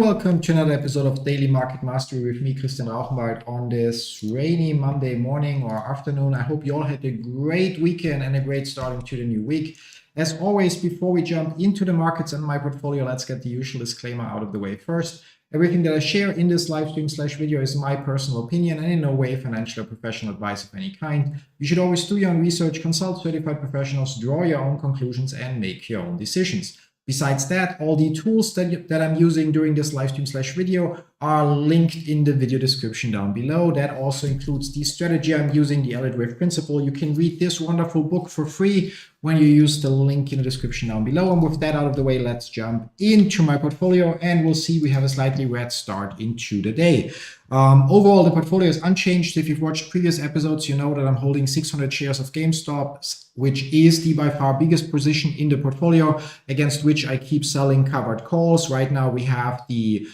welcome to another episode of Daily Market Mastery with me, Rauchenwald, on this rainy Monday morning or afternoon. I hope you all had a great weekend and a great start into the new week. As always, before we jump into the markets and my portfolio, let's get the usual disclaimer out of the way first. Everything that I share in this live stream/video is my personal opinion and in no way financial or professional advice of any kind. You should always do your own research, consult certified professionals, draw your own conclusions, and make your own decisions. Besides that, all the tools that I'm using during this live stream/video are linked in the video description down below. That also includes the strategy I'm using, the Elliott Wave principle. You can read this wonderful book for free when you use the link in the description down below. And with that out of the way, let's jump into my portfolio and we'll see we have a slightly red start into the day. Overall, the portfolio is unchanged. If you've watched previous episodes, you know that I'm holding 600 shares of GameStop, which is the by far biggest position in the portfolio, against which I keep selling covered calls. Right now we have the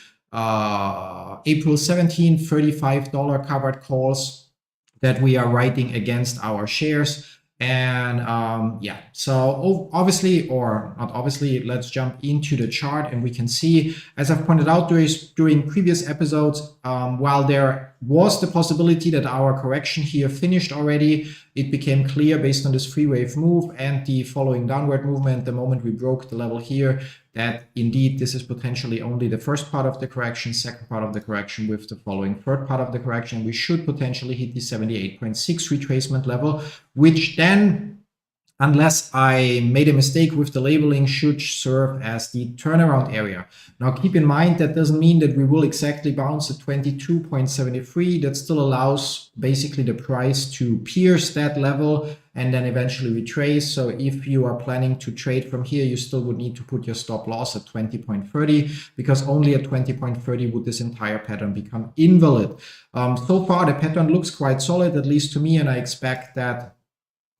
April 17, $35 covered calls that we are writing against our shares. And so obviously, or not obviously, let's jump into the chart and we can see, as I've pointed out during previous episodes, while there was the possibility that our correction here finished already, it became clear based on this free wave move and the following downward movement the moment we broke the level here that indeed this is potentially only the first part of the correction, second part of the correction with the following third part of the correction. We should potentially hit the 78.6 retracement level, which then, unless I made a mistake with the labeling, should serve as the turnaround area. Now keep in mind that doesn't mean that we will exactly bounce at 22.73. That still allows basically the price to pierce that level and then eventually retrace. So if you are planning to trade from here, you still would need to put your stop loss at 20.30, because only at 20.30 would this entire pattern become invalid. So far the pattern looks quite solid, at least to me, and I expect that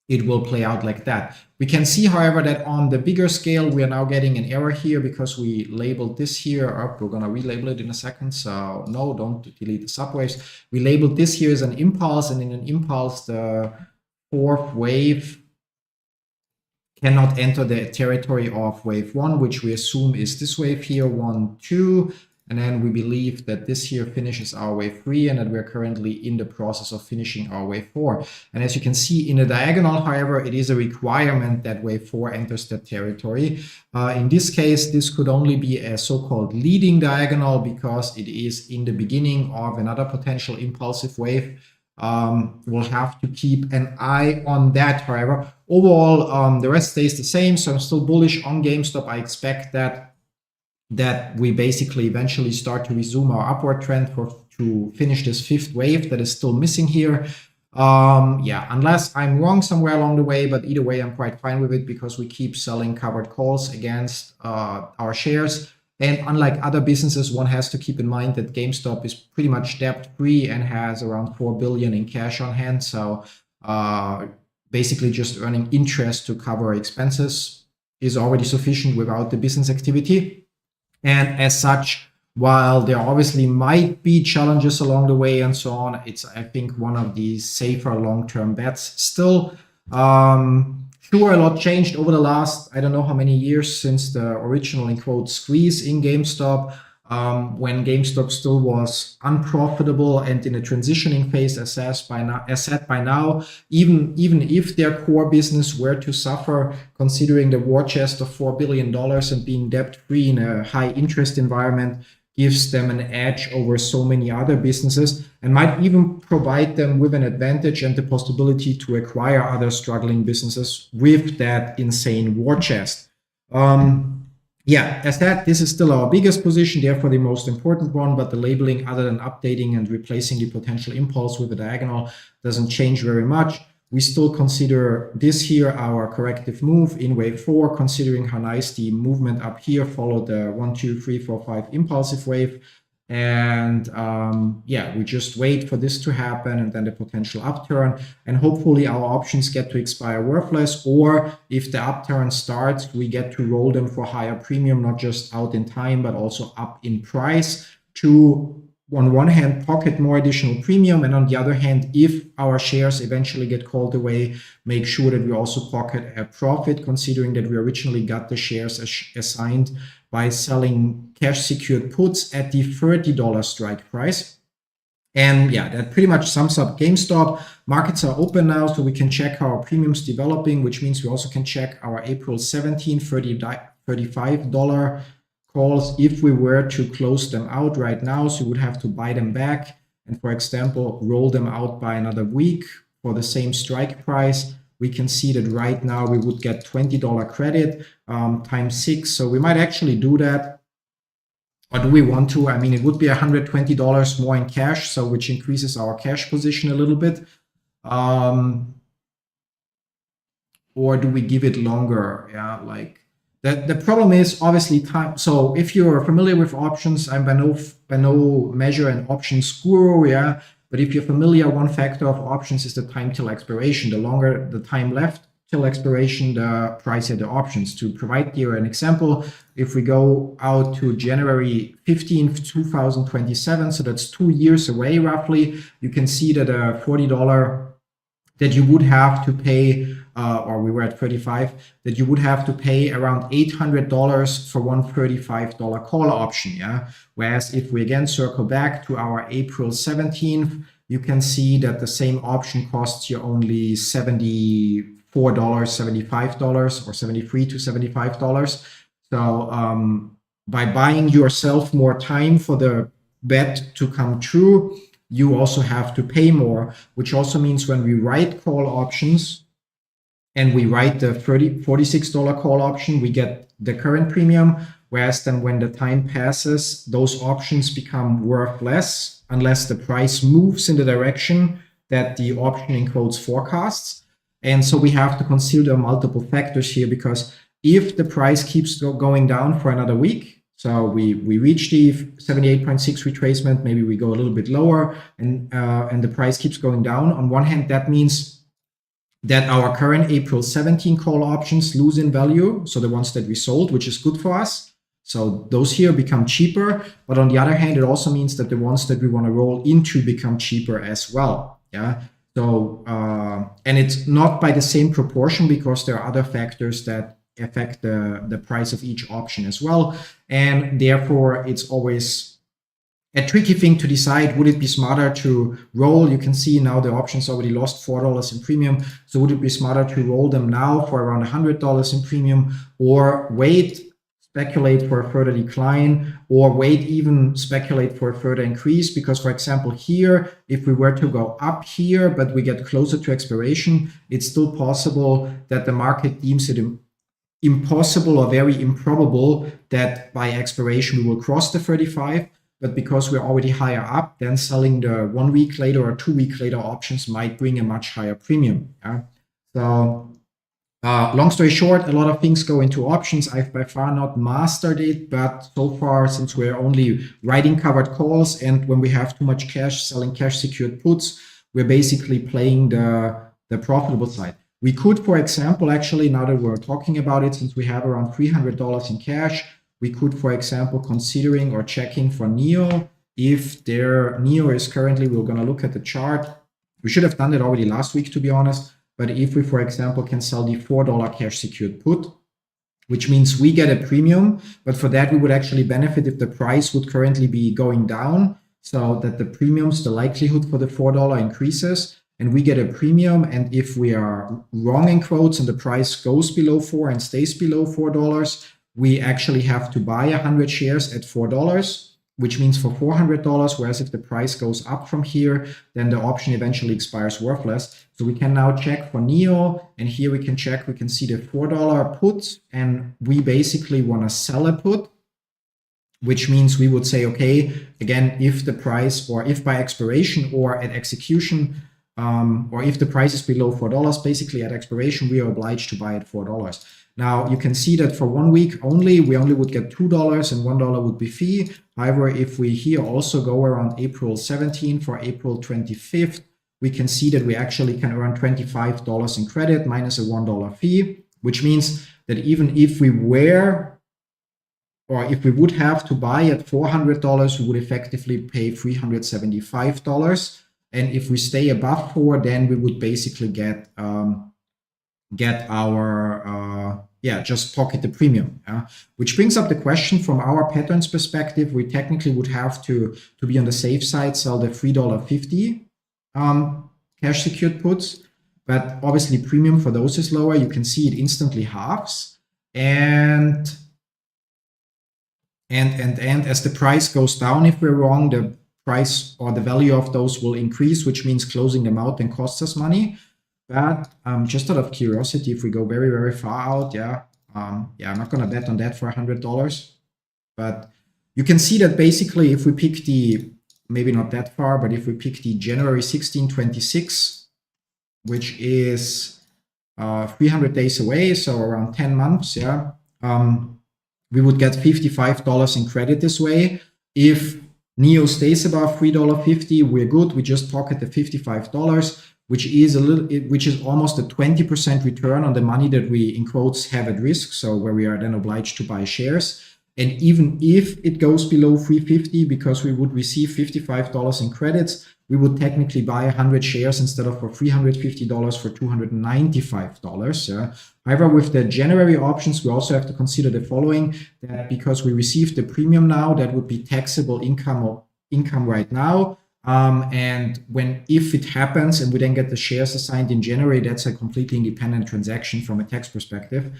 it will play out like that. We can see, however, that on the bigger scale, we are now getting an error here because we labeled this here up. We're gonna relabel it in a second. So no, don't delete the subwaves. We labeled this here as an impulse, and in an impulse, the fourth wave cannot enter the territory of wave one, which we assume is this wave here, 1, 2. And then we believe that this here finishes our wave 3 and that we're currently in the process of finishing our wave 4. And as you can see in the diagonal, however, it is a requirement that wave 4 enters that territory. In this case, this could only be a so-called leading diagonal because it is in the beginning of another potential impulsive wave. We'll have to keep an eye on that. However, overall, the rest stays the same. So I'm still bullish on GameStop. I expect that we basically eventually start to resume our upward trend to finish this fifth wave that is still missing here. Unless I'm wrong somewhere along the way, but either way, I'm quite fine with it because we keep selling covered calls against our shares. And unlike other businesses, one has to keep in mind that GameStop is pretty much debt-free and has around 4 billion in cash on hand. So basically just earning interest to cover expenses is already sufficient without the business activity. And as such, while there obviously might be challenges along the way and so on, it's, I think, one of the safer long-term bets. Still, sure, a lot changed over the last, I don't know how many years since the original, in quote, squeeze in GameStop, when GameStop still was unprofitable and in a transitioning phase, as said by now, even if their core business were to suffer, considering the war chest of $4 billion and being debt-free in a high interest environment, gives them an edge over so many other businesses and might even provide them with an advantage and the possibility to acquire other struggling businesses with that insane war chest. As that, this is still our biggest position, therefore the most important one, but the labeling, other than updating and replacing the potential impulse with a diagonal, doesn't change very much. We still consider this here our corrective move in wave 4, considering how nice the movement up here followed the 1, 2, 3, 4, 5 impulsive wave. And we just wait for this to happen and then the potential upturn. And hopefully our options get to expire worthless, or if the upturn starts, we get to roll them for higher premium, not just out in time, but also up in price to, on one hand, pocket more additional premium, and on the other hand, if our shares eventually get called away, make sure that we also pocket a profit, considering that we originally got the shares assigned by selling cash secured puts at the $30 strike price. And yeah, that pretty much sums up GameStop. Markets are open now, so we can check how our premiums developing, which means we also can check our April 17, $35 calls if we were to close them out right now. So we would have to buy them back and, for example, roll them out by another week for the same strike price. We can see that right now we would get $20 credit times 6. So we might actually do that. Or do we want to? I mean, it would be $120 more in cash, so which increases our cash position a little bit. Or do we give it longer? Yeah, like the problem is obviously time. So if you're familiar with options, I'm by no measure an options guru, yeah. But if you're familiar, one factor of options is the time till expiration. The longer the time left till expiration, the pricier the options. To provide here an example, if we go out to January 15th, 2027, so that's 2 years away roughly, you can see that a $40 that you would have to pay, or we were at 35, that you would have to pay around $800 for one $35 call option, yeah? Whereas if we again circle back to our April 17th, you can see that the same option costs you only $74, $75, or $73 to $75. So by buying yourself more time for the bet to come true, you also have to pay more, which also means when we write call options and we write the $46 call option, we get the current premium, whereas then when the time passes, those options become worth less unless the price moves in the direction that the option in quotes forecasts. And so we have to consider multiple factors here, because if the price keeps going down for another week, so we reach the 78.6 retracement, maybe we go a little bit lower, and the price keeps going down. On one hand, that means that our current April 17 call options lose in value, so the ones that we sold, which is good for us. So those here become cheaper. But on the other hand, it also means that the ones that we want to roll into become cheaper as well. Yeah. So and it's not by the same proportion, because there are other factors that affect the price of each option as well. And therefore, it's always a tricky thing to decide. Would it be smarter to roll? You can see now the options already lost $4 in premium. So would it be smarter to roll them now for around $100 in premium, or wait, speculate for a further decline, or wait, even speculate for a further increase? Because, for example, here, if we were to go up here, but we get closer to expiration, it's still possible that the market deems it impossible or very improbable that by expiration we will cross the 35. But because we're already higher up, then selling the 1 week later or 2 week later options might bring a much higher premium. Yeah? So long story short, a lot of things go into options. I've by far not mastered it, but so far, since we're only writing covered calls, and when we have too much cash, selling cash secured puts, we're basically playing the profitable side. We could, for example, actually, now that we're talking about it, since we have around $300 in cash, we could, for example, considering or checking for NEO. If their NEO is currently, we're going to look at the chart. We should have done it already last week, to be honest. But if we, for example, can sell the $4 cash secured put, which means we get a premium, but for that we would actually benefit if the price would currently be going down, so that the premiums, the likelihood for the $4 increases, and we get a premium. And if we are wrong in quotes and the price goes below 4 and stays below $4, we actually have to buy 100 shares at $4, which means for $400, whereas if the price goes up from here, then the option eventually expires worthless. So we can now check for NEO, and here we can check, we can see the $4 put, and we basically want to sell a put, which means we would say, okay, again, if the price, or if by expiration or at execution, or if the price is below $4, basically at expiration, we are obliged to buy at $4. Now you can see that for 1 week only, we only would get $2 and $1 would be fee. However, if we here also go around April 17 for April 25th, we can see that we actually can earn $25 in credit minus a $1 fee, which means that even if we were, or if we would have to buy at $400, we would effectively pay $375. And if we stay above 4, then we would basically get our just pocket the premium. Which brings up the question from our patterns perspective, we technically would have to be on the safe side, sell the $3.50 cash secured puts, but obviously premium for those is lower. You can see it instantly halves, and as the price goes down, if we're wrong, the price or the value of those will increase, which means closing them out then costs us money. But just out of curiosity, if we go very, very far out, I'm not going to bet on that for $100. But you can see that basically if we pick the, maybe not that far, but if we pick the January 16, 26, which is 300 days away, so around 10 months, we would get $55 in credit this way. If NEO stays above $3.50, we're good. We just pocket the $55. Which is almost a 20% return on the money that we, in quotes, have at risk. So where we are then obliged to buy shares. And even if it goes below $3.50, because we would receive $55 in credits, we would technically buy 100 shares instead of for $350 for $295. However, with the January options, we also have to consider the following: that because we received the premium now, that would be taxable income right now. And if it happens and we then get the shares assigned in January, that's a completely independent transaction from a tax perspective.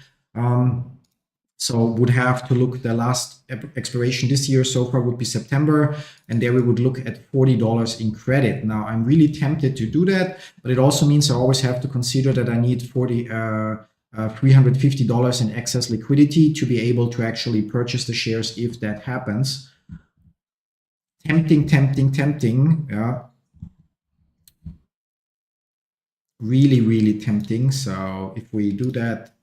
So would have to look, the last expiration this year so far would be September, and there we would look at $40 in credit. Now I'm really tempted to do that, but it also means I always have to consider that I need $350 in excess liquidity to be able to actually purchase the shares if that happens. Tempting, really, really tempting. So if we do that,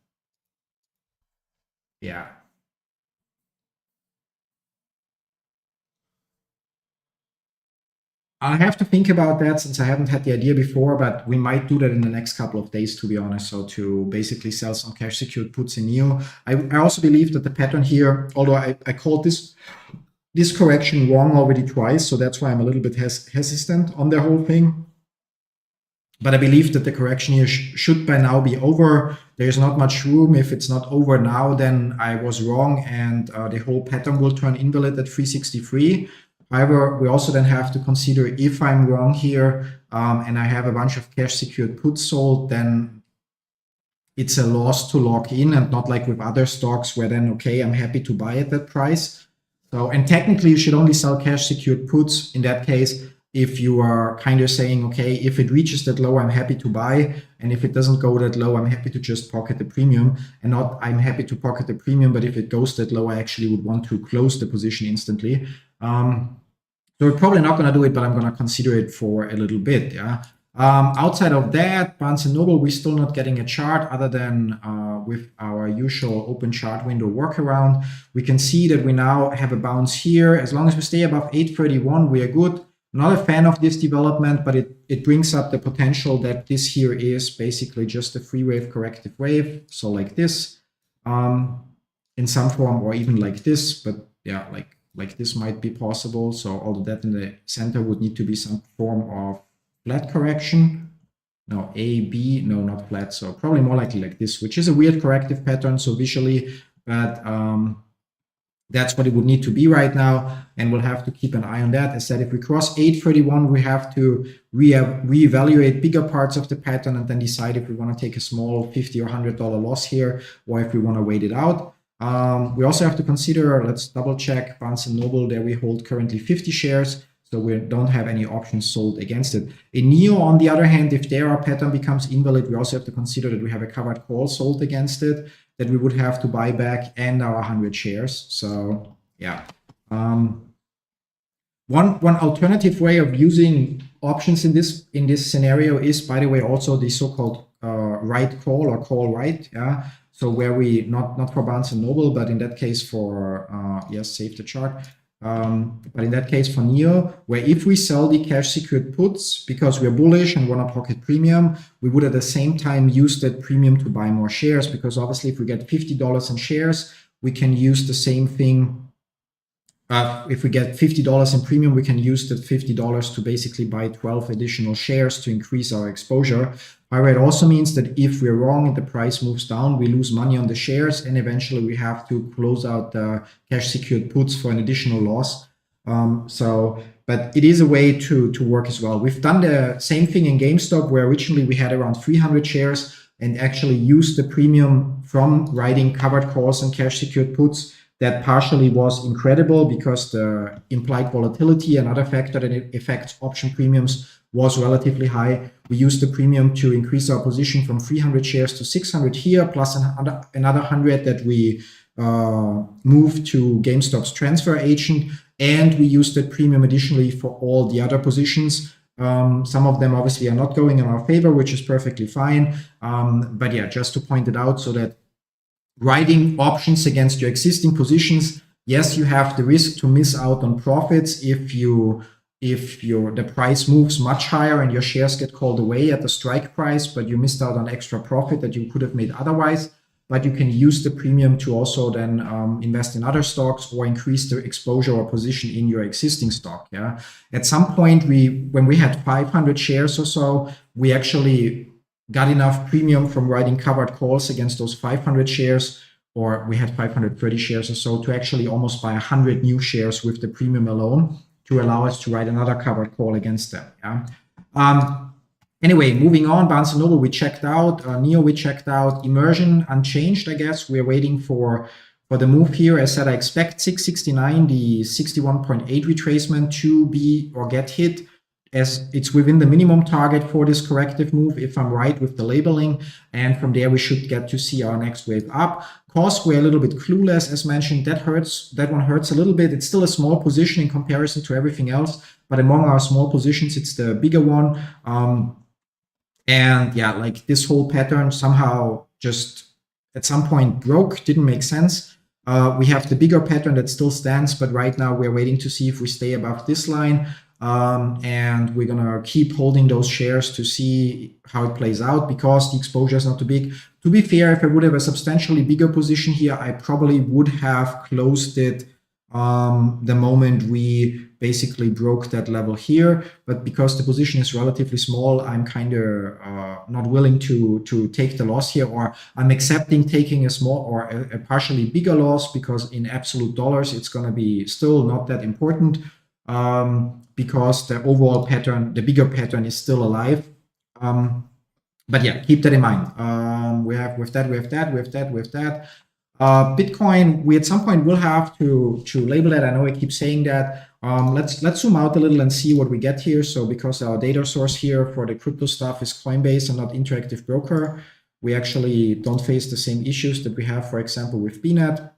I'll have to think about that since I haven't had the idea before, but we might do that in the next couple of days, to be honest. So to basically sell some cash secured puts in NEO. I also believe that the pattern here, although I called this correction wrong already twice, so that's why I'm a little bit hesitant on the whole thing. But I believe that the correction here should by now be over. There's not much room. If it's not over now, then I was wrong, and the whole pattern will turn invalid at 363. However, we also then have to consider, if I'm wrong here and I have a bunch of cash secured puts sold, then it's a loss to lock in, and not like with other stocks where then, okay, I'm happy to buy at that price. So, and technically you should only sell cash secured puts in that case if you are kind of saying, okay, if it reaches that low, I'm happy to buy. And if it doesn't go that low, I'm happy to just pocket the premium, and not I'm happy to pocket the premium, but if it goes that low, I actually would want to close the position instantly. So we're probably not going to do it, but I'm going to consider it for a little bit. Outside of that, Barnes & Noble, we're still not getting a chart other than with our usual open chart window workaround. We can see that we now have a bounce here. As long as we stay above 831, we are good. Not a fan of this development, but it brings up the potential that this here is basically just a free wave corrective wave. So like this in some form, or even like this, but yeah, like this might be possible. So all of that in the center would need to be some form of flat correction. No, A, B, no, not flat. So probably more likely like this, which is a weird corrective pattern. So visually, but that's what it would need to be right now. And we'll have to keep an eye on that. As said, if we cross 831, we have to reevaluate bigger parts of the pattern and then decide if we want to take a small $50 or $100 loss here, or if we want to wait it out. We also have to consider, let's double check Barnes & Noble. There we hold currently 50 shares. So we don't have any options sold against it. In NEO, on the other hand, if there our pattern becomes invalid, we also have to consider that we have a covered call sold against it that we would have to buy back, and our 100 shares. So yeah. One alternative way of using options in this scenario is, by the way, also the so-called right call or call right. Yeah. So where we not for Barnes & Noble, but in that case for yes, save the chart. But in that case for NEO, where if we sell the cash secured puts because we're bullish and want to pocket premium, we would at the same time use that premium to buy more shares, because obviously if we get $50 in shares, we can use the same thing if we get $50 in premium, we can use that $50 to basically buy 12 additional shares to increase our exposure. However, it also means that if we're wrong and the price moves down, we lose money on the shares, and eventually we have to close out the cash secured puts for an additional loss. But it is a way to work as well. We've done the same thing in GameStop, where originally we had around 300 shares and actually used the premium from writing covered calls and cash secured puts. That partially was incredible because the implied volatility, another factor that affects option premiums, was relatively high. We used the premium to increase our position from 300 shares to 600 here, plus another 100 that we moved to GameStop's transfer agent. And we used that premium additionally for all the other positions. Some of them obviously are not going in our favor, which is perfectly fine. But yeah, just to point it out so that writing options against your existing positions, yes, you have the risk to miss out on profits if the price moves much higher and your shares get called away at the strike price, but you missed out on extra profit that you could have made otherwise. But you can use the premium to also then invest in other stocks or increase the exposure or position in your existing stock. Yeah. At some point, when we had 500 shares or so, we actually got enough premium from writing covered calls against those 500 shares, or we had 530 shares or so, to actually almost buy 100 new shares with the premium alone to allow us to write another covered call against them. Yeah. Anyway, moving on, Barnes & Noble we checked out, NEO we checked out, Immersion unchanged, I guess. We're waiting for the move here. As said, I expect 669, the 61.8 retracement to be or get hit, as it's within the minimum target for this corrective move, if I'm right with the labeling. And from there, we should get to see our next wave up. Cost, we're a little bit clueless, as mentioned. That hurts. That one hurts a little bit. It's still a small position in comparison to everything else, but among our small positions, it's the bigger one. And yeah, like this whole pattern somehow just at some point broke, didn't make sense. We have the bigger pattern that still stands, but right now we're waiting to see if we stay above this line. And we're gonna keep holding those shares to see how it plays out, because the exposure is not too big. To be fair, if I would have a substantially bigger position here, I probably would have closed it the moment we basically broke that level here. But because the position is relatively small, I'm kind of not willing to take the loss here, or I'm accepting taking a small or a partially bigger loss, because in absolute dollars, it's going to be still not that important, because the overall pattern, the bigger pattern, is still alive. But yeah, keep that in mind. We have with that. Bitcoin, we at some point will have to label that. I know I keep saying that. Let's zoom out a little and see what we get here. So because our data source here for the crypto stuff is Coinbase and not Interactive Broker, we actually don't face the same issues that we have, for example, with BNet.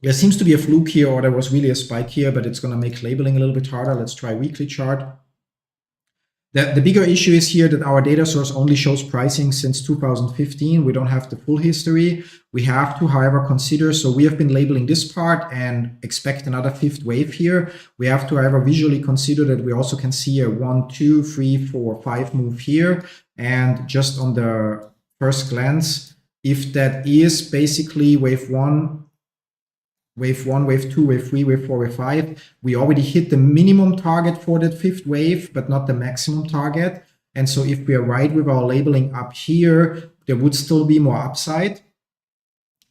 There seems to be a fluke here, or there was really a spike here, but it's going to make labeling a little bit harder. Let's try weekly chart. The bigger issue is here that our data source only shows pricing since 2015. We don't have the full history. We have to, however, consider, so we have been labeling this part and expect another fifth wave here. We have to, however, visually consider that we also can see a 1, 2, 3, 4, 5 move here. And just on the first glance, if that is basically wave 1, wave 2, wave 3, wave 4, wave 5, we already hit the minimum target for that fifth wave, but not the maximum target. And so if we are right with our labeling up here, there would still be more upside.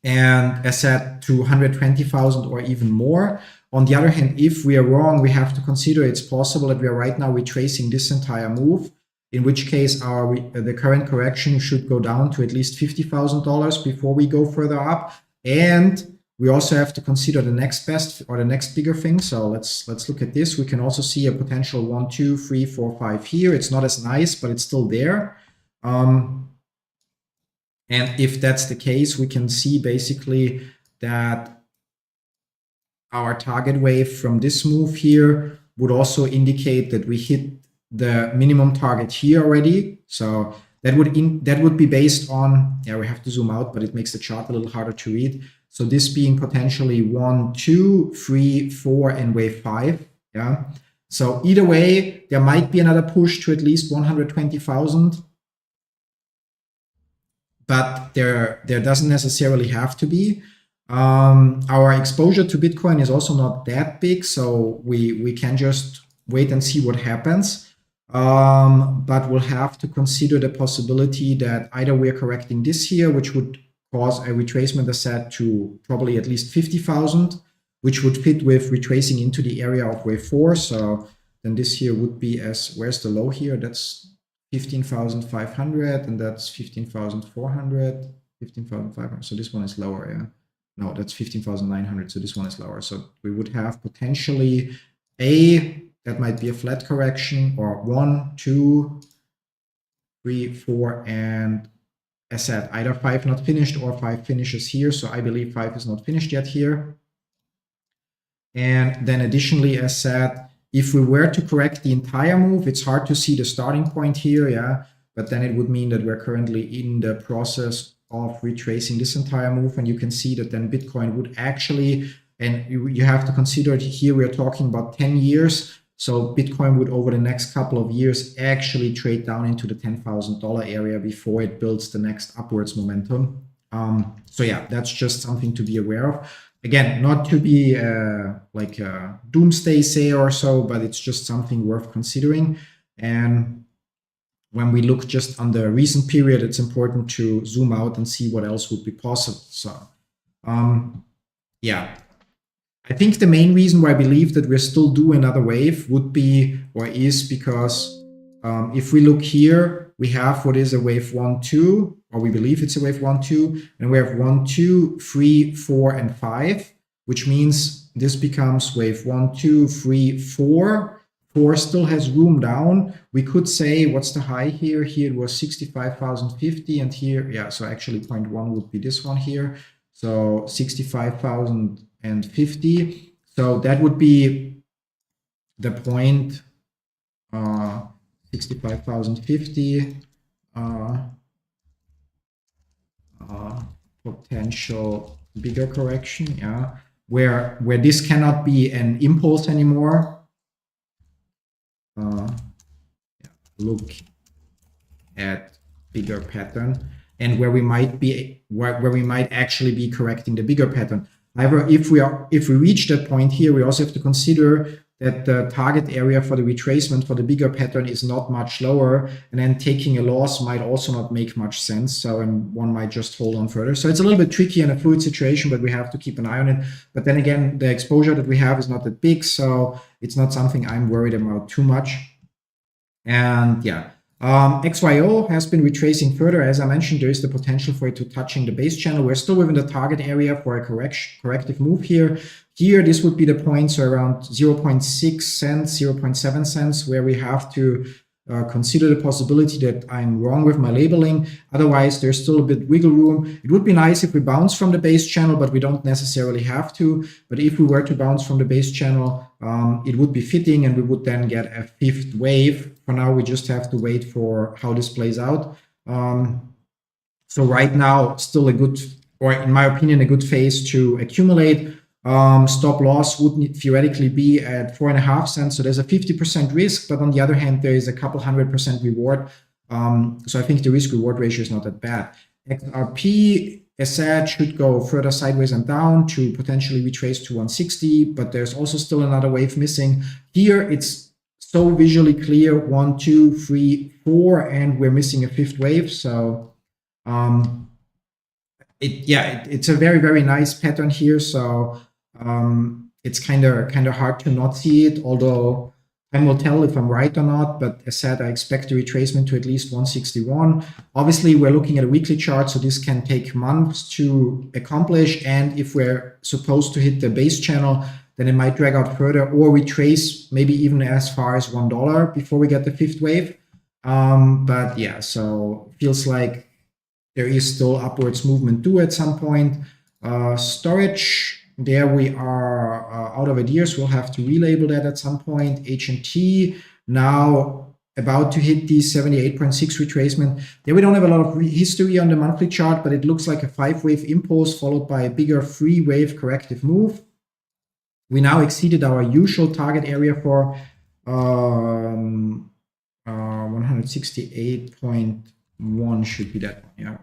And as said, to 120,000 or even more. On the other hand, if we are wrong, we have to consider it's possible that we are right now retracing this entire move, in which case the current correction should go down to at least $50,000 before we go further up. And we also have to consider the next best or the next bigger thing. So let's look at this. We can also see a potential 1, 2, 3, 4, 5 here. It's not as nice, but it's still there. And if that's the case, we can see basically that our target wave from this move here would also indicate that we hit the minimum target here already. So that would be based on, yeah, we have to zoom out, but it makes the chart a little harder to read. So this being potentially 1, 2, 3, 4, and wave 5. Yeah. So either way, there might be another push to at least 120,000. But there doesn't necessarily have to be. Our exposure to Bitcoin is also not that big, so we can just wait and see what happens. But we'll have to consider the possibility that either we're correcting this here, which would cause a retracement asset to probably at least 50,000, which would fit with retracing into the area of wave 4. So then this here would be as, where's the low here? That's 15,500, and that's 15,400, 15,500. So this one is lower, yeah. No, that's 15,900. So this one is lower. So we would have potentially that might be a flat correction, or 1, 2, 3, 4, and as said, either 5 not finished or 5 finishes here. So I believe 5 is not finished yet here. And then additionally, as said, if we were to correct the entire move, it's hard to see the starting point here, yeah, but then it would mean that we're currently in the process of retracing this entire move, and you can see that then Bitcoin would actually, and you have to consider it here, we're talking about 10 years, so Bitcoin would over the next couple of years actually trade down into the $10,000 area before it builds the next upwards momentum. So yeah, that's just something to be aware of. Again, not to be like a doomsday sayer or so, but it's just something worth considering. And when we look just on the recent period, it's important to zoom out and see what else would be possible. So yeah, I think the main reason why I believe that we're still due another wave would be, or is, because if we look here, we have what is a wave 1, 2, or we believe it's a wave 1, 2, and we have 1, 2, 3, 4, and 5, which means this becomes wave 1, 2, 3, 4. 4 still has room down. We could say, what's the high here? Here it was 65,050, and here, yeah, so actually point 1 would be this one here. So 65,050. So that would be the point, 65,050, potential bigger correction, yeah, where this cannot be an impulse anymore. Look at bigger pattern, and where we might actually be correcting the bigger pattern. However, if we reach that point here, we also have to consider that the target area for the retracement for the bigger pattern is not much lower, and then taking a loss might also not make much sense. So, and one might just hold on further. So it's a little bit tricky and a fluid situation, but we have to keep an eye on it. But then again, the exposure that we have is not that big, so it's not something I'm worried about too much. And yeah, XYO has been retracing further. As I mentioned, there is the potential for it to touching the base channel. We're still within the target area for a corrective move here. Here, this would be the points around 0.6 cents, 0.7 cents, where we have to consider the possibility that I'm wrong with my labeling. Otherwise, there's still a bit wiggle room. It would be nice if we bounce from the base channel, but we don't necessarily have to. But if we were to bounce from the base channel, it would be fitting, and we would then get a fifth wave. For now, we just have to wait for how this plays out. So right now, still a good, or in my opinion, a good phase to accumulate. Stop loss would theoretically be at 4.5 cents. So there's a 50% risk, but on the other hand, there is a couple 100% reward. So I think the risk reward ratio is not that bad. XRP, as said, should go further sideways and down to potentially retrace to 160, but there's also still another wave missing. Here, it's so visually clear, 1, 2, 3, 4, and we're missing a fifth wave. So it's a very, very nice pattern here. So it's kind of hard to not see it, although time will tell if I'm right or not. But as said, I expect a retracement to at least 161. Obviously, we're looking at a weekly chart, so this can take months to accomplish. And if we're supposed to hit the base channel, then it might drag out further or retrace maybe even as far as $1 before we get the fifth wave. But yeah, so feels like there is still upwards movement due at some point. Storage, there we are out of ideas. We'll have to relabel that at some point. H&T now about to hit the 78.6 retracement. There we don't have a lot of history on the monthly chart, but it looks like a 5-wave impulse followed by a bigger 3-wave corrective move. We now exceeded our usual target area for 168.1 should be that one, yeah.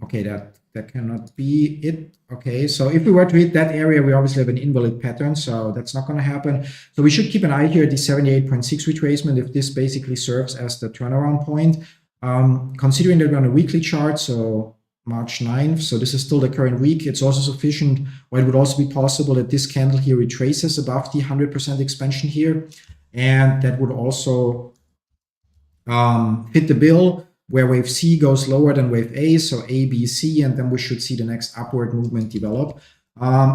Okay, that that cannot be it. Okay, so if we were to hit that area, we obviously have an invalid pattern, so that's not going to happen. So we should keep an eye here at the 78.6 retracement if this basically serves as the turnaround point. Considering that we're on a weekly chart, so March 9th, so this is still the current week, it's also sufficient, or it would also be possible that this candle here retraces above the 100% expansion here, and that would also fit the bill where wave C goes lower than wave A, so A, B, C, and then we should see the next upward movement develop.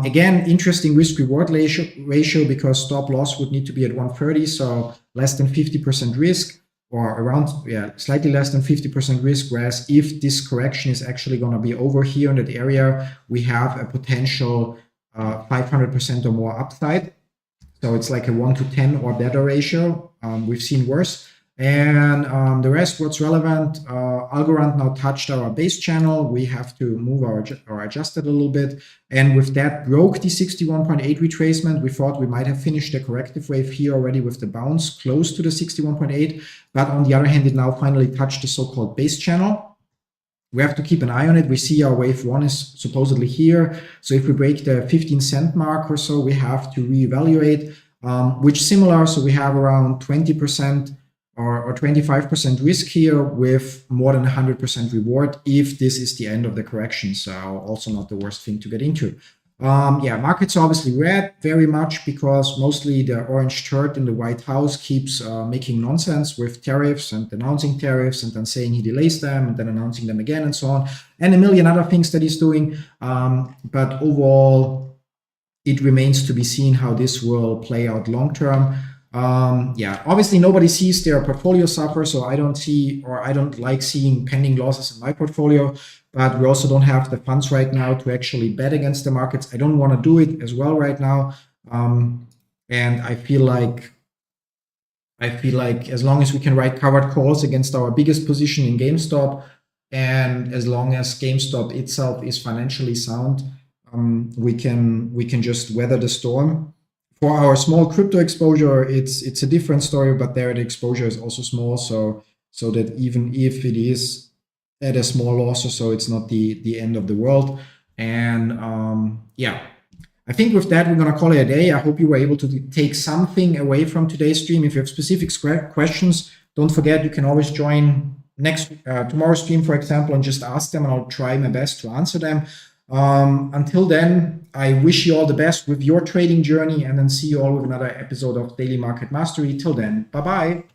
Again, interesting risk-reward ratio because stop loss would need to be at 130, so less than 50% risk, or around, slightly less than 50% risk, whereas if this correction is actually going to be over here in that area, we have a potential 500% or more upside. So it's like a 1 to 10 or better ratio. We've seen worse. And the rest, what's relevant, Algorand now touched our base channel. We have to move or adjust it a little bit. And with that, broke the 61.8 retracement. We thought we might have finished the corrective wave here already with the bounce close to the 61.8. But on the other hand, it now finally touched the so-called base channel. We have to keep an eye on it. We see our wave 1 is supposedly here. So if we break the 15-cent mark or so, we have to reevaluate, which similar. So we have around 20% or 25% risk here with more than 100% reward if this is the end of the correction. So also not the worst thing to get into. Markets obviously red very much because mostly the orange turd in the White House keeps making nonsense with tariffs and announcing tariffs and then saying he delays them and then announcing them again and so on, and a million other things that he's doing. But overall, it remains to be seen how this will play out long term. Obviously nobody sees their portfolio suffer, so I don't like seeing pending losses in my portfolio, but we also don't have the funds right now to actually bet against the markets. I don't want to do it as well right now. And I feel like as long as we can write covered calls against our biggest position in GameStop, and as long as GameStop itself is financially sound, we can just weather the storm. For our small crypto exposure, it's a different story, but there the exposure is also small, so that even if it is at a small loss or so, it's not the end of the world. And I think with that, we're going to call it a day. I hope you were able to take something away from today's stream. If you have specific questions, don't forget, you can always join tomorrow's stream, for example, and just ask them, and I'll try my best to answer them. Until then, I wish you all the best with your trading journey, and then see you all with another episode of Daily Market Mastery. Till then, bye-bye.